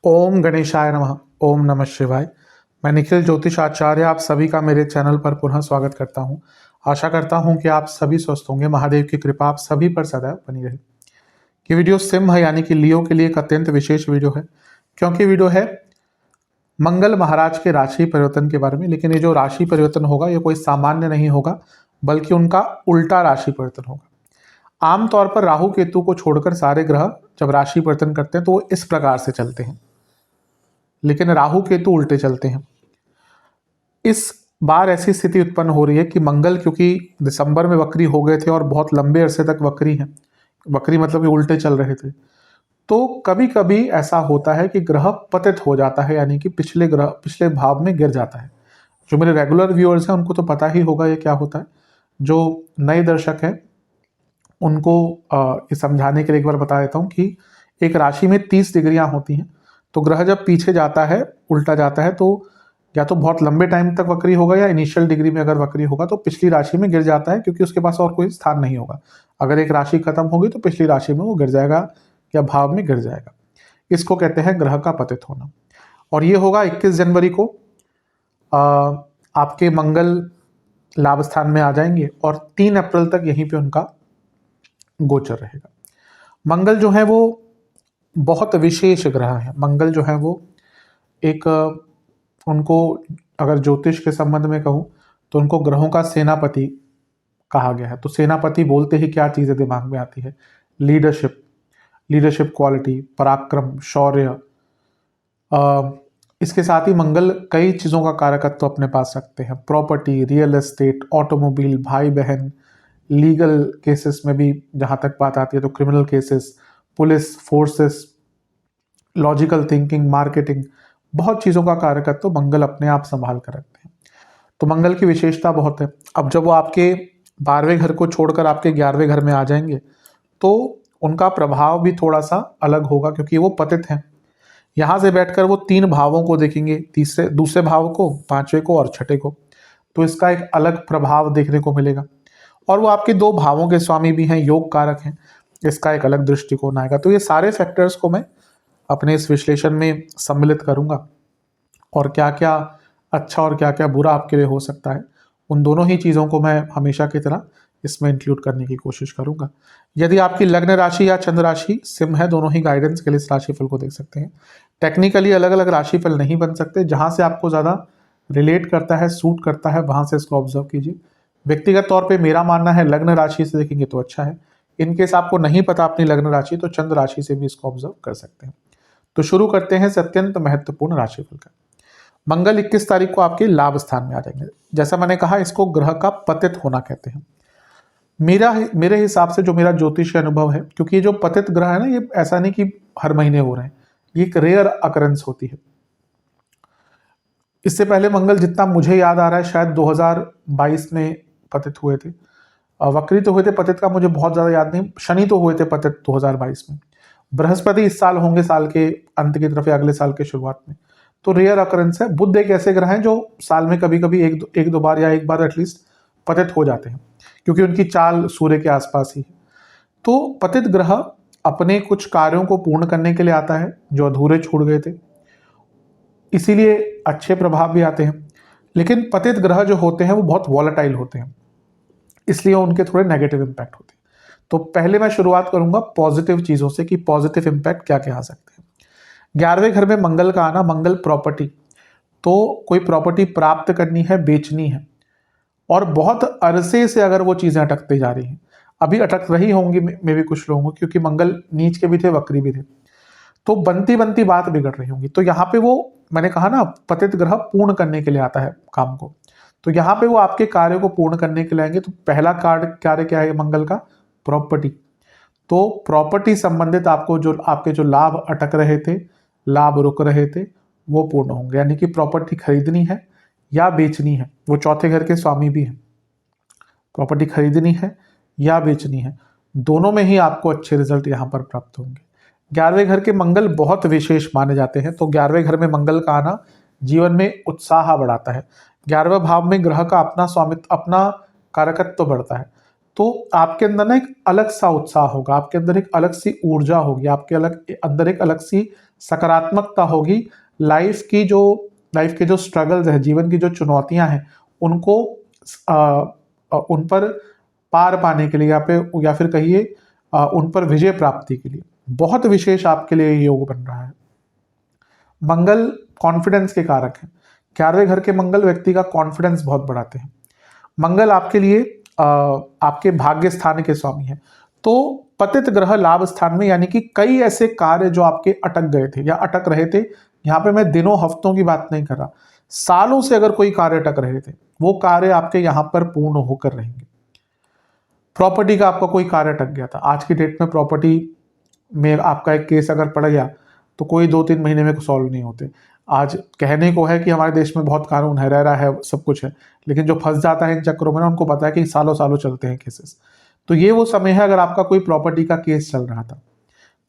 ओम गणेशाय नमः। ओम नमः शिवाय। मैं निखिल ज्योतिष आचार्य आप सभी का मेरे चैनल पर पुनः स्वागत करता हूं। आशा करता हूं कि आप सभी स्वस्थ होंगे। महादेव की कृपा आप सभी पर सदैव बनी रहे। ये वीडियो सिंह है यानी कि लियो के लिए एक अत्यंत विशेष वीडियो है, क्योंकि वीडियो है मंगल महाराज के राशि परिवर्तन के बारे में। लेकिन ये जो राशि परिवर्तन होगा ये कोई सामान्य नहीं होगा, बल्कि उनका उल्टा राशि परिवर्तन होगा। आमतौर पर राहु केतु को छोड़कर सारे ग्रह जब राशि परिवर्तन करते हैं तो वो इस प्रकार से चलते हैं, लेकिन राहु केतु उल्टे चलते हैं। इस बार ऐसी स्थिति उत्पन्न हो रही है कि मंगल, क्योंकि दिसंबर में वक्री हो गए थे और बहुत लंबे अरसे तक वक्री हैं, वक्री मतलब ये उल्टे चल रहे थे, तो कभी कभी ऐसा होता है कि ग्रह पतित हो जाता है, यानी कि पिछले भाव में गिर जाता है। जो मेरे रेगुलर व्यूअर्स हैं उनको तो पता ही होगा ये क्या होता है। जो नए दर्शक हैं उनको ये समझाने के लिए एक बार बता देता हूँ कि एक राशि में 30 डिग्रियां होती हैं। तो ग्रह जब पीछे जाता है, उल्टा जाता है, तो या तो बहुत लंबे टाइम तक वक्री होगा या इनिशियल डिग्री में अगर वक्री होगा तो पिछली राशि में गिर जाता है, क्योंकि उसके पास और कोई स्थान नहीं होगा। अगर एक राशि खत्म होगी तो पिछली राशि में वो गिर जाएगा या भाव में गिर जाएगा। इसको कहते हैं ग्रह का पतित होना। और ये होगा 21 जनवरी को। आपके मंगल लाभ स्थान में आ जाएंगे और 3 अप्रैल तक यहीं पे उनका गोचर रहेगा। मंगल जो है वो बहुत विशेष ग्रह है। मंगल जो है वो एक, उनको अगर ज्योतिष के संबंध में कहूँ तो उनको ग्रहों का सेनापति कहा गया है। तो सेनापति बोलते ही क्या चीज़ें दिमाग में आती है? लीडरशिप क्वालिटी, पराक्रम, शौर्य। इसके साथ ही मंगल कई चीज़ों का कारकत्व अपने पास रखते हैं। प्रॉपर्टी, रियल एस्टेट, ऑटोमोबाइल, भाई बहन, लीगल केसेस में भी जहाँ तक बात आती है तो criminal cases, police forces, logical thinking, marketing, बहुत चीज़ों का कारकत्व मंगल अपने आप संभाल कर रखते हैं। तो मंगल की विशेषता बहुत है। अब जब वो आपके 12वें घर को छोड़कर आपके 11वें घर में आ जाएंगे तो उनका प्रभाव भी थोड़ा सा अलग होगा, क्योंकि वो पतित हैं। यहाँ से बैठकर वो 3 भावों को देखेंगे, दूसरे भाव को, 5वें को और 6ठे को। तो इसका एक अलग प्रभाव देखने को मिलेगा। और वो आपके 2 भावों के स्वामी भी हैं, योग कारक हैं, इसका एक अलग दृष्टिकोण आएगा। तो ये सारे फैक्टर्स को मैं अपने इस विश्लेषण में सम्मिलित करूंगा, और क्या क्या अच्छा और क्या क्या बुरा आपके लिए हो सकता है, उन दोनों ही चीज़ों को मैं हमेशा की तरह इसमें इंक्लूड करने की कोशिश करूंगा। यदि आपकी लग्न राशि या चंद्र राशि सिम है, दोनों ही गाइडेंस के लिए इस राशिफल को देख सकते हैं। टेक्निकली अलग अलग राशिफल नहीं बन सकते, जहां से आपको ज़्यादा रिलेट करता है, सूट करता है, वहां से इसको ऑब्जर्व कीजिए। व्यक्तिगत तौर पे मेरा मानना है लग्न राशि से देखेंगे तो अच्छा है। इनकेस आपको नहीं पता अपनी लग्न राशि तो चंद्र राशि से भी इसको ऑब्जर्व कर सकते हैं। तो शुरू करते हैं अत्यंत महत्वपूर्ण राशिफल का। मंगल 21 तारीख को आपके लाभ स्थान में आ जाएंगे। जैसा मैंने कहा, इसको ग्रह का पतित होना कहते हैं। मेरे हिसाब से जो मेरा ज्योतिष अनुभव है, क्योंकि ये जो पतित ग्रह है ना, ये ऐसा नहीं कि हर महीने हो रहे हैं, ये एक रेयर अकरेंस होती है। इससे पहले मंगल, जितना मुझे याद आ रहा है, शायद 2022 में पतित हुए थे। वक्री तो हुए थे, पतित का मुझे बहुत ज्यादा याद नहीं। शनि तो हुए थे पतित 2022 में। बृहस्पति इस साल होंगे, साल के अंत की तरफ या अगले साल के शुरुआत में। तो रेयर अकरेंस है। बुध एक ऐसे ग्रह हैं जो साल में कभी कभी एक दो बार या एक बार एटलीस्ट पतित हो जाते हैं, क्योंकि उनकी चाल सूर्य के आसपास ही है। तो पतित ग्रह अपने कुछ कार्यों को पूर्ण करने के लिए आता है जो अधूरे छूट गए थे, इसीलिए अच्छे प्रभाव भी आते हैं। लेकिन पतित ग्रह जो होते हैं वो बहुत वॉलेटाइल होते हैं, इसलिए उनके थोड़े नेगेटिव इंपैक्ट होते हैं। तो पहले मैं शुरुआत करूंगा पॉजिटिव चीजों से कि पॉजिटिव इंपैक्ट क्या क्या आ सकते हैं। 11वें घर में मंगल का आना, मंगल प्रॉपर्टी, तो कोई प्रॉपर्टी प्राप्त करनी है, बेचनी है, और बहुत अरसे से अगर वो चीजें अटकती जा रही हैं, अभी अटक रही होंगी मे भी कुछ लोगों को, क्योंकि मंगल नीच के भी थे, वक्री भी थे, तो बनती बनती बात बिगड़ रही होंगी। तो यहाँ पे वो, मैंने कहा ना, पतित ग्रह पूर्ण करने के लिए आता है काम को। तो यहाँ पे वो आपके कार्य को पूर्ण करने के लिए आएंगे। तो पहला कार्य क्या है मंगल का? प्रॉपर्टी। तो प्रॉपर्टी संबंधित आपके जो लाभ अटक रहे थे, लाभ रुक रहे थे, वो पूर्ण होंगे। यानी कि प्रॉपर्टी खरीदनी है या बेचनी है, वो चौथे घर के स्वामी भी हैं। प्रॉपर्टी खरीदनी है या बेचनी है, दोनों में ही आपको अच्छे रिजल्ट यहाँ पर प्राप्त होंगे। 11वें घर के मंगल बहुत विशेष माने जाते हैं। तो 11वें घर में मंगल का आना जीवन में उत्साह बढ़ाता है। 11वें भाव में ग्रह का अपना स्वामित्व, अपना कारकत्व बढ़ता है। तो आपके अंदर ना एक अलग सा उत्साह होगा, आपके अंदर एक अलग सी ऊर्जा होगी, आपके अंदर एक अलग सी सकारात्मकता होगी। लाइफ के जो स्ट्रगल्स है, जीवन की जो चुनौतियां हैं, उनको उन पर पार पाने के लिए या फिर कहिए उन पर विजय प्राप्ति के लिए बहुत विशेष आपके लिए योग बन रहा है। मंगल कॉन्फिडेंस के कारक हैं। 11वें घर के मंगल व्यक्ति का कॉन्फिडेंस बहुत बढ़ाते हैं। मंगल आपके लिए आपके भाग्य स्थान के स्वामी हैं। तो पतित ग्रह लाभ स्थान में, यानी कि कई ऐसे कार्य जो आपके अटक गए थे या अटक रहे थे, यहां पे मैं दिनों हफ्तों की बात नहीं कर रहा, सालों से अगर कोई कार्य अटक रहे थे, वो कार्य आपके यहां पर पूर्ण होकर रहेंगे। प्रॉपर्टी का आपका कोई कार्य अटक गया था, आज की डेट में प्रॉपर्टी में आपका एक केस अगर पड़ गया तो कोई 2-3 महीने में सॉल्व नहीं होते। आज कहने को है कि हमारे देश में बहुत कानून है, रह है, सब कुछ है, लेकिन जो फंस जाता है इन चक्करों में ना, उनको पता है कि सालों सालों चलते हैं केसेस। तो ये वो समय है, अगर आपका कोई प्रॉपर्टी का केस चल रहा था,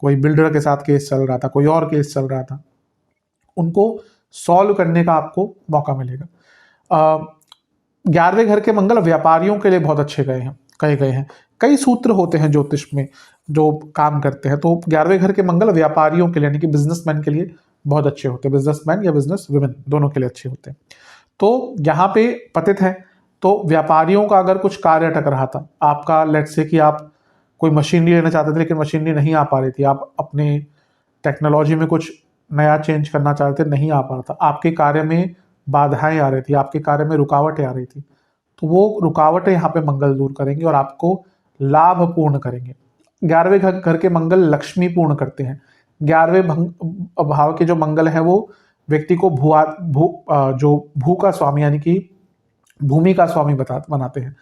कोई बिल्डर के साथ केस चल रहा था, कोई और केस चल रहा था, उनको सॉल्व करने का आपको मौका मिलेगा। 11वें घर के मंगल व्यापारियों के लिए बहुत अच्छे कहे गए हैं। कई सूत्र होते हैं ज्योतिष में जो काम करते हैं, तो 11वें घर के मंगल व्यापारियों के लिए, यानी कि बिजनेसमैन के लिए बहुत अच्छे होते हैं। बिजनेसमैन या बिजनेस वुमेन, दोनों के लिए अच्छे होते हैं। तो यहाँ पे पतित है, तो व्यापारियों का अगर कुछ कार्य अटक रहा था आपका, लेट्स से कि आप कोई मशीनरी लेना चाहते थे लेकिन मशीनरी नहीं आ पा रही थी, आप अपने टेक्नोलॉजी में कुछ नया चेंज करना चाहते थे, नहीं आ पा रहा था, आपके कार्य में बाधाएं आ रही थी, आपके कार्य में रुकावटें आ रही थी, तो वो रुकावटें यहाँ पे मंगल दूर करेंगे और आपको लाभ पूर्ण करेंगे। 11वें घर के मंगल लक्ष्मी पूर्ण करते हैं। 11वें भाव के जो मंगल है वो व्यक्ति को जो भू का स्वामी, यानी कि भूमि का स्वामी बनाते हैं।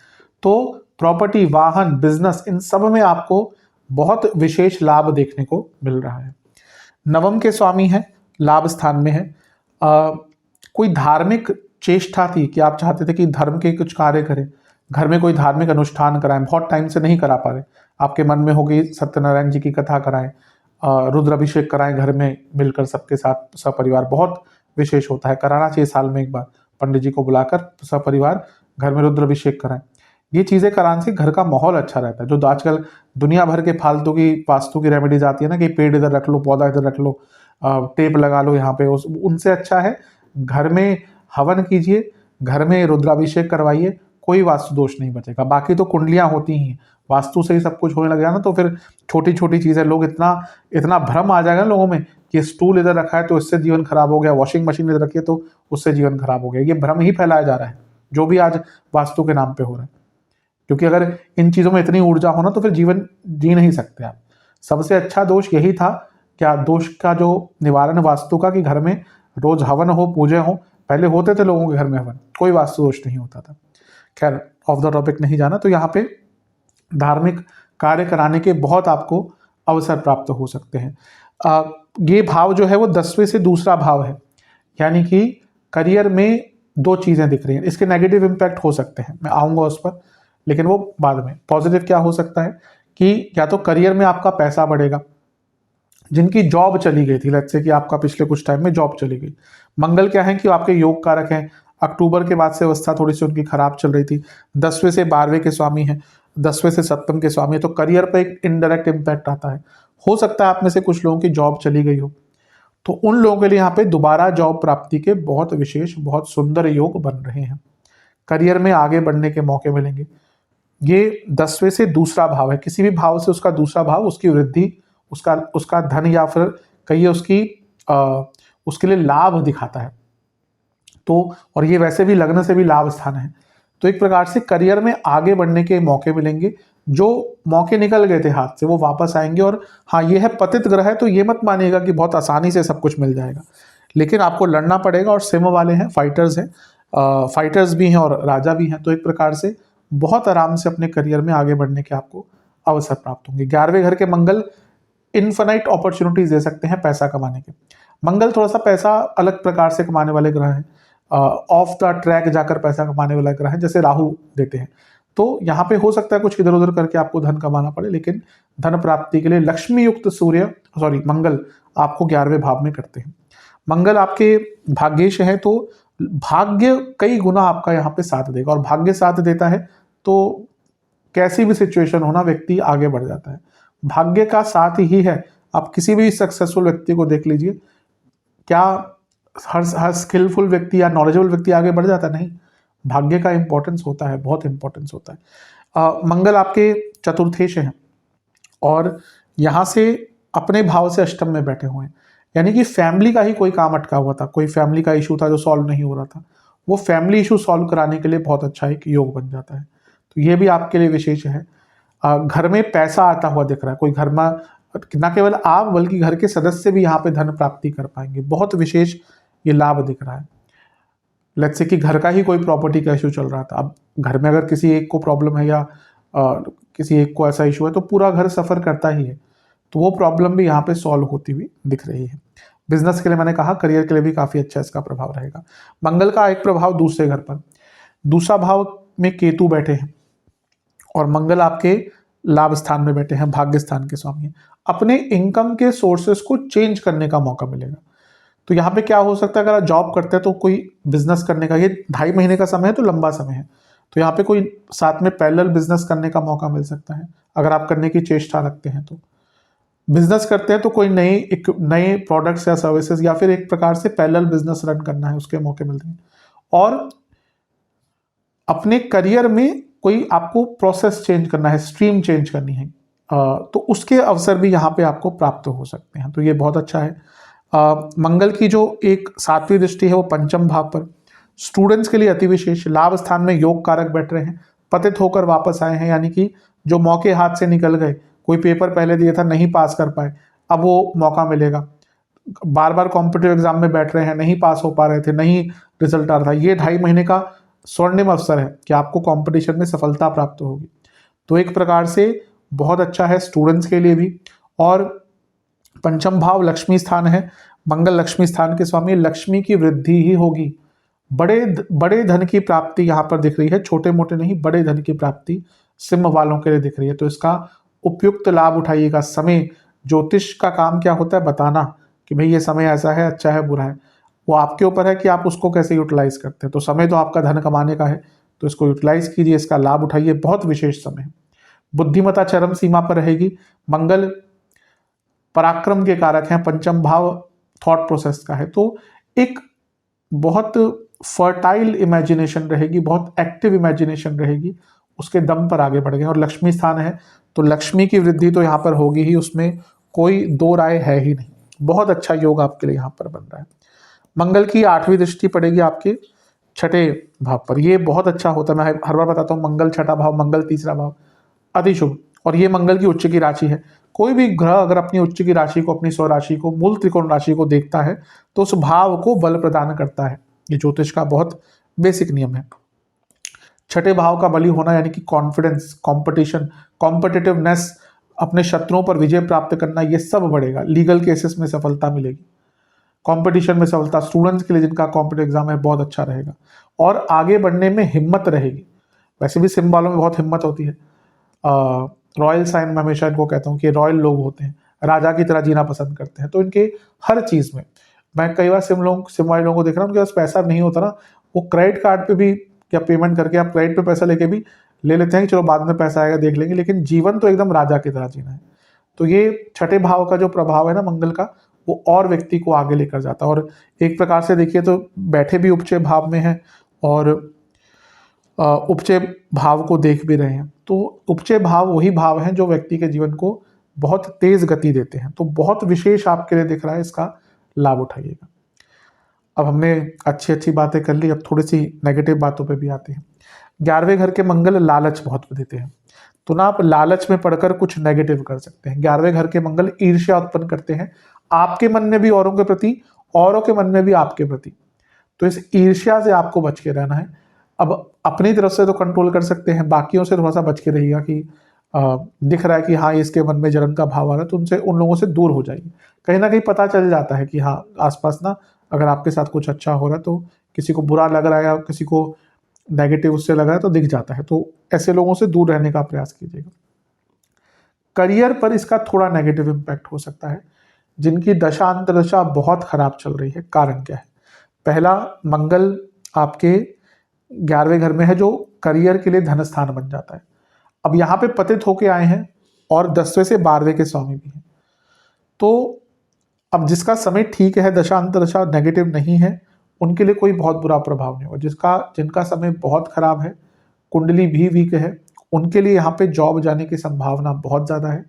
तो प्रॉपर्टी, वाहन, बिजनेस, इन सब में आपको बहुत विशेष लाभ देखने को मिल रहा है। नवम के स्वामी है, लाभ स्थान में है। कोई धार्मिक चेष्टा थी कि आप चाहते थे कि धर्म के कुछ कार्य करें, घर में कोई धार्मिक अनुष्ठान कराएं, बहुत टाइम से नहीं करा पा रहे, आपके मन में होगी सत्यनारायण जी की कथा कराएं, रुद्राभिषेक कराएं, घर में मिलकर सबके साथ सपरिवार, बहुत विशेष होता है, कराना चाहिए साल में एक बार, पंडित जी को बुलाकर सपरिवार घर में रुद्राभिषेक कराएं। ये चीजें कराने से घर का माहौल अच्छा रहता है। जो आजकल दुनिया भर के फालतू की वास्तु की रेमेडीज आती है ना, कि पेड़ इधर रख लो, पौधा इधर रख लो, टेप लगा लो यहाँ पे, उनसे अच्छा है घर में हवन कीजिए, घर में रुद्राभिषेक करवाइए, कोई वास्तु दोष नहीं बचेगा। बाकी तो कुंडलियां होती ही, वास्तु से ही सब कुछ होने लग जाए ना, तो फिर छोटी छोटी चीजें, लोग इतना भ्रम आ जाएगा लोगों में कि स्टूल इधर रखा है तो इससे जीवन खराब हो गया, वॉशिंग मशीन इधर रखी है तो उससे जीवन खराब हो गया। ये भ्रम ही फैलाया जा रहा है जो भी आज वास्तु के नाम पे हो रहा है, क्योंकि अगर इन चीजों में इतनी ऊर्जा हो ना तो फिर जीवन जी नहीं सकते आप। सबसे अच्छा दोष यही था, क्या दोष का जो निवारण वास्तु का, कि घर में रोज हवन हो, पूजे हो। पहले होते थे लोगों के घर में हवन, कोई वास्तु दोष नहीं होता था। खैर, ऑफ द टॉपिक नहीं जाना। तो यहाँ पे धार्मिक कार्य कराने के बहुत आपको अवसर प्राप्त हो सकते हैं। ये भाव जो है वो 10वें से दूसरा भाव है, यानी कि करियर में 2 चीजें दिख रही हैं। इसके नेगेटिव इंपैक्ट हो सकते हैं, मैं आऊंगा उस पर, लेकिन वो बाद में। पॉजिटिव क्या हो सकता है कि या तो करियर में आपका पैसा बढ़ेगा, जिनकी जॉब चली गई थी, लेट्स से कि आपका पिछले कुछ टाइम में जॉब चली गई। मंगल क्या है कि आपके योग कारक हैं, अक्टूबर के बाद से अवस्था थोड़ी सी उनकी खराब चल रही थी। 10वें से 12वें के स्वामी हैं, 10वें से 7वें के स्वामी है, तो करियर पर एक इनडायरेक्ट इम्पैक्ट आता है। हो सकता है आप में से कुछ लोगों की जॉब चली गई हो, तो उन लोगों के लिए यहाँ पे दोबारा जॉब प्राप्ति के बहुत विशेष, बहुत सुंदर योग बन रहे हैं। करियर में आगे बढ़ने के मौके मिलेंगे। ये 10वें से दूसरा भाव है, किसी भी भाव से उसका दूसरा भाव उसकी वृद्धि, उसका धन, या फिर कहिए उसके लिए लाभ दिखाता है। तो और ये वैसे भी लग्न से भी लाभ स्थान है, तो एक प्रकार से करियर में आगे बढ़ने के मौके मिलेंगे। जो मौके निकल गए थे हाथ से वो वापस आएंगे। और हाँ, ये है पतित ग्रह है, तो ये मत मानिएगा कि बहुत आसानी से सब कुछ मिल जाएगा, लेकिन आपको लड़ना पड़ेगा। और सिंह वाले हैं, फाइटर्स हैं, फाइटर्स भी हैं और राजा भी हैं, तो एक प्रकार से बहुत आराम से अपने करियर में आगे बढ़ने के आपको अवसर प्राप्त होंगे। 11वें घर के मंगल इनफाइनाइट अपॉर्चुनिटीज दे सकते हैं पैसा कमाने के। मंगल थोड़ा सा पैसा अलग प्रकार से कमाने वाले ग्रह हैं, ऑफ द ट्रैक जाकर पैसा कमाने वाला ग्रह है, जैसे राहु देते हैं। तो यहाँ पे हो सकता है कुछ इधर उधर करके आपको धन कमाना पड़े, लेकिन धन प्राप्ति के लिए लक्ष्मी युक्त मंगल आपको 11वें भाव में करते हैं। मंगल आपके भाग्येश है, तो भाग्य कई गुना आपका यहाँ पे साथ देगा, और भाग्य साथ देता है तो कैसी भी सिचुएशन होना व्यक्ति आगे बढ़ जाता है। भाग्य का साथ ही है। आप किसी भी सक्सेसफुल व्यक्ति को देख लीजिए, क्या हर स्किलफुल व्यक्ति या नॉलेजेबल व्यक्ति आगे बढ़ जाता है? नहीं, भाग्य का इंपॉर्टेंस होता है, बहुत इंपॉर्टेंस होता है। मंगल आपके चतुर्थेश हैं और यहाँ से अपने भाव से अष्टम में बैठे हुए हैं, यानी कि फैमिली का ही कोई काम अटका हुआ था, कोई फैमिली का इशू था जो सॉल्व नहीं हो रहा था, वो फैमिली इशू सॉल्व कराने के लिए बहुत अच्छा एक योग बन जाता है। तो ये भी आपके लिए विशेष है। घर में पैसा आता हुआ दिख रहा है, कोई घर में न केवल आप बल्कि घर के सदस्य भी यहाँ पे धन प्राप्ति कर पाएंगे, बहुत विशेष ये लाभ दिख रहा है। लेट्स से कि घर का ही कोई प्रॉपर्टी का इशू चल रहा था, अब घर में अगर किसी एक को प्रॉब्लम है या किसी एक को ऐसा इशू है तो पूरा घर सफ़र करता ही है, तो वो प्रॉब्लम भी यहाँ पे सॉल्व होती हुई दिख रही है। बिजनेस के लिए मैंने कहा, करियर के लिए भी काफ़ी अच्छा इसका प्रभाव रहेगा। मंगल का एक प्रभाव दूसरे घर पर, दूसरा भाव में केतु बैठे हैं और मंगल आपके लाभ स्थान में बैठे हैं, भाग्य स्थान के स्वामी हैं। अपने इनकम के सोर्सेस को चेंज करने का मौका मिलेगा। तो यहाँ पे क्या हो सकता है, अगर आप जॉब करते हैं तो कोई बिजनेस करने का, ये 2.5 महीने का समय है तो लंबा समय है, तो यहाँ पे कोई साथ में पैरेलल बिजनेस करने का मौका मिल सकता है अगर आप करने की चेष्टा रखते हैं। तो बिजनेस करते हैं तो कोई नए प्रोडक्ट्स या सर्विसेज या फिर एक प्रकार से पैरेलल बिजनेस रन करना है, उसके मौके मिलते हैं। और अपने करियर में कोई आपको प्रोसेस चेंज करना है, स्ट्रीम चेंज करनी है, तो उसके अवसर भी यहाँ पे आपको प्राप्त हो सकते हैं, तो ये बहुत अच्छा है। मंगल की जो एक 7वीं दृष्टि है वो पंचम भाव पर, स्टूडेंट्स के लिए अति विशेष। लाभ स्थान में योग कारक बैठ रहे हैं, पतित होकर वापस आए हैं, यानी कि जो मौके हाथ से निकल गए, कोई पेपर पहले दिया था नहीं पास कर पाए, अब वो मौका मिलेगा। बार बार कॉम्पिटिटिव एग्जाम में बैठ रहे हैं, नहीं पास हो पा रहे थे, नहीं रिजल्ट आ रहा था, ये 2.5 महीने का स्वर्णिम अवसर है कि आपको कंपटीशन में सफलता प्राप्त होगी। तो एक प्रकार से बहुत अच्छा है स्टूडेंट्स के लिए भी। और पंचम भाव लक्ष्मी स्थान है, मंगल लक्ष्मी स्थान के स्वामी, लक्ष्मी की वृद्धि ही होगी, बड़े धन की प्राप्ति यहाँ पर दिख रही है, छोटे मोटे नहीं, बड़े धन की प्राप्ति सिंह वालों के लिए दिख रही है। तो इसका उपयुक्त लाभ उठाइएगा। समय, ज्योतिष का काम क्या होता है, बताना कि भाई ये समय ऐसा है, अच्छा है, बुरा है, वो आपके ऊपर है कि आप उसको कैसे यूटिलाइज करते हैं। तो समय तो आपका धन कमाने का है, तो इसको यूटिलाइज कीजिए, इसका लाभ उठाइए, बहुत विशेष समय है। बुद्धिमत्ता चरम सीमा पर रहेगी। मंगल पराक्रम के कारक हैं, पंचम भाव थॉट प्रोसेस का है, तो एक बहुत फर्टाइल इमेजिनेशन रहेगी, बहुत एक्टिव इमेजिनेशन रहेगी, उसके दम पर आगे बढ़ गए। और लक्ष्मी स्थान है तो लक्ष्मी की वृद्धि तो यहाँ पर होगी ही, उसमें कोई दो राय है ही नहीं। बहुत अच्छा योग आपके लिए यहाँ पर बन रहा है। मंगल की 8वीं दृष्टि पड़ेगी आपके 6ठे भाव पर, ये बहुत अच्छा होता है। मैं हर बार बताता हूँ, मंगल 6ठा भाव, मंगल 3रा भाव, अति शुभ। और ये मंगल की उच्च की राशि है। कोई भी ग्रह अगर अपनी उच्च की राशि को, अपनी स्वराशि को, मूल त्रिकोण राशि को देखता है तो उस भाव को बल प्रदान करता है। ये ज्योतिष का बहुत बेसिक नियम है। 6ठे भाव का बली होना यानी कि कॉन्फिडेंस, कॉम्पिटिशन, कॉम्पिटिटिवनेस, अपने शत्रुओं पर विजय प्राप्त करना, ये सब बढ़ेगा। लीगल केसेस में सफलता मिलेगी, कंपटीशन में सफलता, स्टूडेंट्स के लिए जिनका कॉम्पिटिटिव एग्जाम है बहुत अच्छा रहेगा। और आगे बढ़ने में हिम्मत रहेगी। वैसे भी सिंह वालों में बहुत हिम्मत होती है। रॉयल साइन में हमेशा इनको कहता हूँ कि रॉयल लोग होते हैं, राजा की तरह जीना पसंद करते हैं। तो इनके हर चीज़ में, मैं कई बार सिम वाले लोगों को देख रहा हूँ, उनके पास पैसा नहीं होता ना, वो क्रेडिट कार्ड पे भी या पेमेंट करके, आप क्रेडिट पे पैसा लेके भी ले लेते हैं कि चलो बाद में पैसा आएगा देख लेंगे, लेकिन जीवन तो एकदम राजा की तरह जीना है। तो ये 6ठे भाव का जो प्रभाव है ना मंगल का, वो और व्यक्ति को आगे लेकर जाता है। और एक प्रकार से देखिए तो बैठे भी उपचय भाव में है और उपचय भाव को देख भी रहे हैं। तो उपचय भाव वही भाव हैं जो व्यक्ति के जीवन को बहुत तेज गति देते हैं। तो बहुत विशेष आपके लिए दिख रहा है, इसका लाभ उठाइएगा। अब हमने अच्छी अच्छी बातें कर ली, अब थोड़ी सी नेगेटिव बातों पे भी आते हैं। 11वें घर के मंगल लालच बहुत देते हैं, तो ना आप लालच में पड़कर कुछ नेगेटिव कर सकते हैं। 11वें घर के मंगल ईर्ष्या उत्पन्न करते हैं, आपके मन में भी औरों के प्रति, औरों के मन में भी आपके प्रति। तो इस ईर्ष्या से आपको बच के रहना है। अब अपनी तरफ से तो कंट्रोल कर सकते हैं, बाकियों से थोड़ा सा बच के रहिएगा कि दिख रहा है कि हाँ इसके मन में जलन का भाव आ रहा है, तो उनसे, उन लोगों से दूर हो जाइए। कहीं ना कहीं पता चल जाता है कि हाँ आसपास ना अगर आपके साथ कुछ अच्छा हो रहा है, तो किसी को बुरा लग रहा है या किसी को नेगेटिव उससे लग रहा है तो दिख जाता है। तो ऐसे लोगों से दूर रहने का प्रयास कीजिएगा। करियर पर इसका थोड़ा नेगेटिव इम्पैक्ट हो सकता है, जिनकी दशा अंतर्दशा बहुत खराब चल रही है। कारण क्या है? पहला, मंगल आपके 11वें घर में है जो करियर के लिए धन स्थान बन जाता है। अब यहाँ पे पतित होके आए हैं और 10वें से 12वें के स्वामी भी हैं। तो अब जिसका समय ठीक है, दशा अंतर्दशा नेगेटिव नहीं है, उनके लिए कोई बहुत बुरा प्रभाव नहीं होगा। जिनका समय बहुत खराब है, कुंडली भी वीक है, उनके लिए यहाँ पे जॉब जाने की संभावना बहुत ज़्यादा है।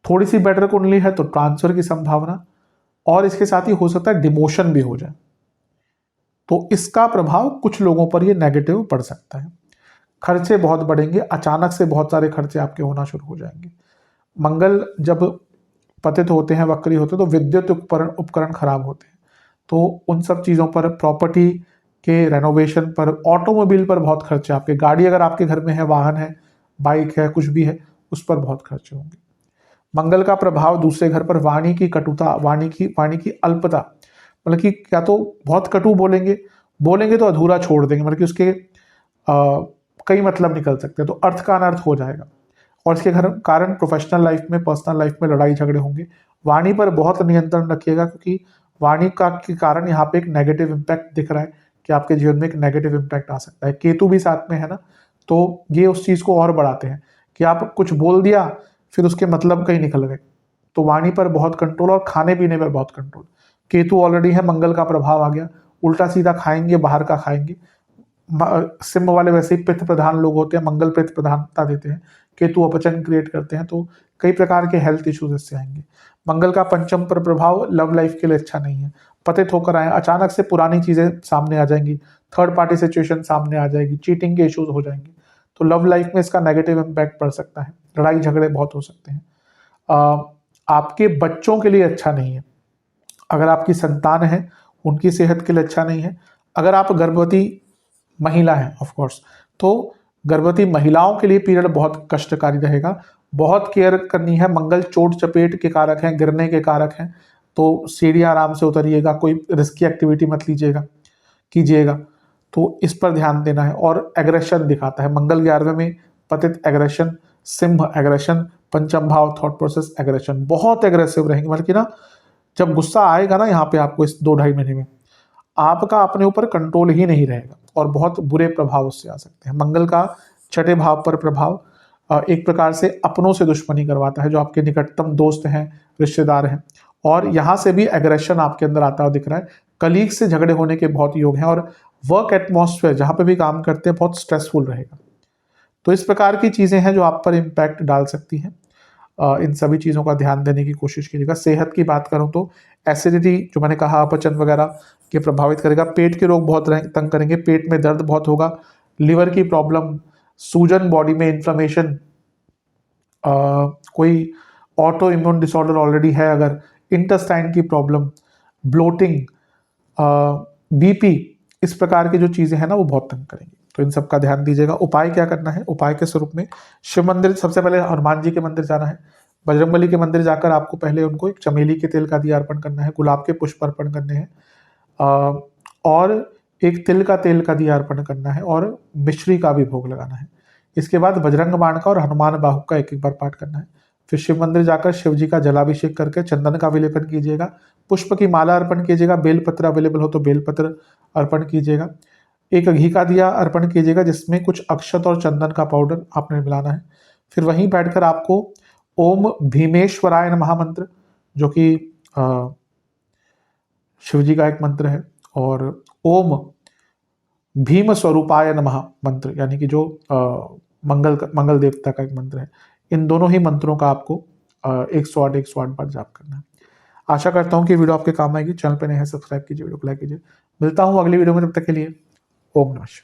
थोड़ी सी बेटर कुंडली है तो ट्रांसफर की संभावना, और इसके साथ ही हो सकता है डिमोशन भी हो जाए। तो इसका प्रभाव कुछ लोगों पर ये नेगेटिव पड़ सकता है। खर्चे बहुत बढ़ेंगे, अचानक से बहुत सारे खर्चे आपके होना शुरू हो जाएंगे। मंगल जब पतित होते हैं, वक्री होते हैं, तो विद्युत उपकरण खराब होते हैं। तो उन सब चीज़ों पर, प्रॉपर्टी के रेनोवेशन पर, ऑटोमोबाइल पर बहुत खर्चे, आपके गाड़ी अगर आपके घर में है, वाहन है, बाइक है, कुछ भी है, उस पर बहुत खर्चे होंगे। मंगल का प्रभाव दूसरे घर पर वाणी की कटुता, वाणी की अल्पता, मतलब कि क्या तो बहुत कटु बोलेंगे तो अधूरा छोड़ देंगे, मतलब कि उसके कई मतलब निकल सकते हैं, तो अर्थ का अनर्थ हो जाएगा। और इसके कारण प्रोफेशनल लाइफ में, पर्सनल लाइफ में लड़ाई झगड़े होंगे। वाणी पर बहुत नियंत्रण रखिएगा, क्योंकि वाणी का के कारण यहाँ पे एक नेगेटिव इम्पैक्ट दिख रहा है कि आपके जीवन में एक नेगेटिव इम्पैक्ट आ सकता है। केतु भी साथ में है ना, तो ये उस चीज़ को और बढ़ाते हैं कि आप कुछ बोल दिया फिर उसके मतलब कहीं निकल गए। तो वाणी पर बहुत कंट्रोल, और खाने पीने पर बहुत कंट्रोल। केतु ऑलरेडी है, मंगल का प्रभाव आ गया, उल्टा सीधा खाएंगे, बाहर का खाएंगे। सिंह वाले वैसे ही पित्त प्रधान लोग होते हैं, मंगल पित्त प्रधानता देते हैं, केतु अपचन क्रिएट करते हैं, तो कई प्रकार के हेल्थ इश्यूज इससे आएंगे। मंगल का पंचम पर प्रभाव लव लाइफ के लिए अच्छा नहीं है। पतित होकर आए, अचानक से पुरानी चीजें सामने आ जाएंगी, थर्ड पार्टी सिचुएशन सामने आ जाएगी, चीटिंग के इश्यूज हो जाएंगे, तो लव लाइफ में इसका नेगेटिव इम्पैक्ट पड़ सकता है, लड़ाई झगड़े बहुत हो सकते हैं। आपके बच्चों के लिए अच्छा नहीं है, अगर आपकी संतान है उनकी सेहत के लिए अच्छा नहीं है। अगर आप गर्भवती महिला है ऑफ कोर्स, तो गर्भवती महिलाओं के लिए पीरियड बहुत कष्टकारी रहेगा, बहुत केयर करनी है। मंगल चोट चपेट के कारक हैं, गिरने के कारक हैं, तो सीढ़ियाँ आराम से उतरिएगा, कोई रिस्की एक्टिविटी मत कीजिएगा, तो इस पर ध्यान देना है। और एग्रेशन दिखाता है मंगल 11वें में, पतित एग्रेशन, सिंह एग्रेशन, पंचम भाव थॉट प्रोसेस एग्रेशन, बहुत एग्रेसिव रहेंगे। मतलब कि ना जब गुस्सा आएगा ना यहाँ पे आपको इस 2-2.5 महीने में, आपका अपने ऊपर कंट्रोल ही नहीं रहेगा और बहुत बुरे प्रभाव उससे आ सकते हैं। मंगल का 6ठे भाव पर प्रभाव एक प्रकार से अपनों से दुश्मनी करवाता है, जो आपके निकटतम दोस्त हैं, रिश्तेदार हैं, और यहाँ से भी एग्रेशन आपके अंदर आता हुआ दिख रहा है। कलीग से झगड़े होने के बहुत योग हैं, और वर्क एटमॉस्फेयर जहाँ पे भी काम करते हैं बहुत स्ट्रेसफुल रहेगा। तो इस प्रकार की चीज़ें हैं जो आप पर इम्पैक्ट डाल सकती हैं। इन सभी चीज़ों का ध्यान देने की कोशिश कीजिएगा। सेहत की बात करूँ तो एसिडिटी, जो मैंने कहा, अपचन वगैरह के प्रभावित करेगा। पेट के रोग बहुत तंग करेंगे, पेट में दर्द बहुत होगा, लिवर की प्रॉब्लम, सूजन, बॉडी में इन्फ्लेमेशन, कोई ऑटो इम्यून डिसऑर्डर ऑलरेडी है अगर, इंटेस्टाइन की प्रॉब्लम, ब्लोटिंग, बीपी, इस प्रकार की जो चीज़ें हैं ना वो बहुत तंग करेंगी। तो इन सब का ध्यान दीजिएगा। उपाय क्या करना है? उपाय के स्वरूप में शिव मंदिर, सबसे पहले हनुमान जी के मंदिर जाना है। बजरंगबली के मंदिर जाकर आपको पहले उनको एक चमेली के तेल का दिया अर्पण करना है, गुलाब के पुष्प अर्पण करने हैं, और एक तिल का तेल का दिया अर्पण करना है, और मिश्री का भी भोग लगाना है। इसके बाद बजरंग बाण का और हनुमान बाहु का एक बार पाठ करना है। फिर शिव मंदिर जाकर शिव जी का जलाभिषेक करके चंदन का विलेपन कीजिएगा, पुष्प की माला अर्पण कीजिएगा, बेलपत्र अवेलेबल हो तो बेलपत्र अर्पण कीजिएगा, एक घी का दिया अर्पण कीजिएगा जिसमें कुछ अक्षत और चंदन का पाउडर आपने मिलाना है। फिर वहीं बैठकर आपको ओम भीमेश्वराय नमः मंत्र, जो कि शिव जी का एक मंत्र है, और ओम भीम स्वरूपाय नमः मंत्र, यानी कि जो मंगल देवता का एक मंत्र है, इन दोनों ही मंत्रों का आपको 108 बार जाप करना है। आशा करता हूँ कि वीडियो आपके काम आएगी। चैनल पर नए हैं, सब्सक्राइब कीजिए, वीडियो को लाइक कीजिए। मिलता हूँ अगली वीडियो में, तब तक के लिए ओम नमः शिवाय।